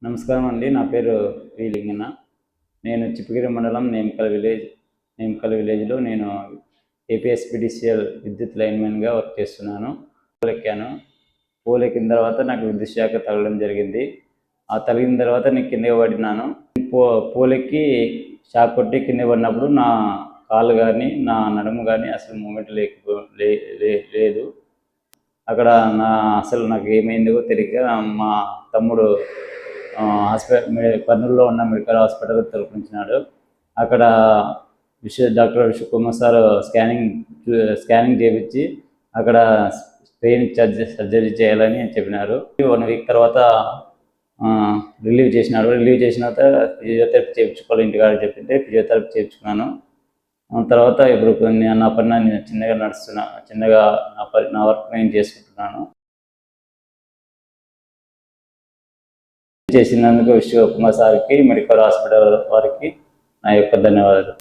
నమస్కారం అండి. నా పేరు వి లింగన్న. నేను చిప్పగిరి మండలం నేమకల్ విలేజ్లో నేను ఏపీఎస్పీడీసీఎల్ విద్యుత్ లైన్మెన్గా వర్క్ చేస్తున్నాను. పోలెక్కిన తర్వాత నాకు విద్యుత్ శాఖ తగలడం జరిగింది. ఆ తగిలిన తర్వాత నేను కింద పడినాను. పోలెక్కి షాక్ కొట్టి కింద పడినప్పుడు నా కాళ్ళు కానీ నా నడుము కానీ అసలు మూమెంట్ లేదు. అక్కడ నాకు ఏమైందో తెలియక మా తమ్ముడు కర్నూలులో ఉన్న మెడికల్ హాస్పిటల్ తరలించినాడు. అక్కడ డాక్టర్ విశ్వకుమార్ సార్ స్కానింగ్ చేయించి అక్కడ బ్రెయిన్ సర్జరీ చేయాలని చెప్పినారు. 1 వీక్ తర్వాత రిలీవ్ చేసినారు. రిలీవ్ చేసిన తర్వాత ఫిజియోథెరపీ చేయించుకోవాలి ఇంటికాడ చెప్పింటే ఫిజియోథెరపీ చేయించుకున్నాను. తర్వాత ఇప్పుడు నా పని నేను చిన్నగా నడుస్తున్నా, నా వర్క్ నేను చేసుకుంటున్నాను. చేసినందుకు విశ్వకుమార్ సార్కి, మెడికల్ హాస్పిటల్ వారికి నా యొక్క ధన్యవాదాలు.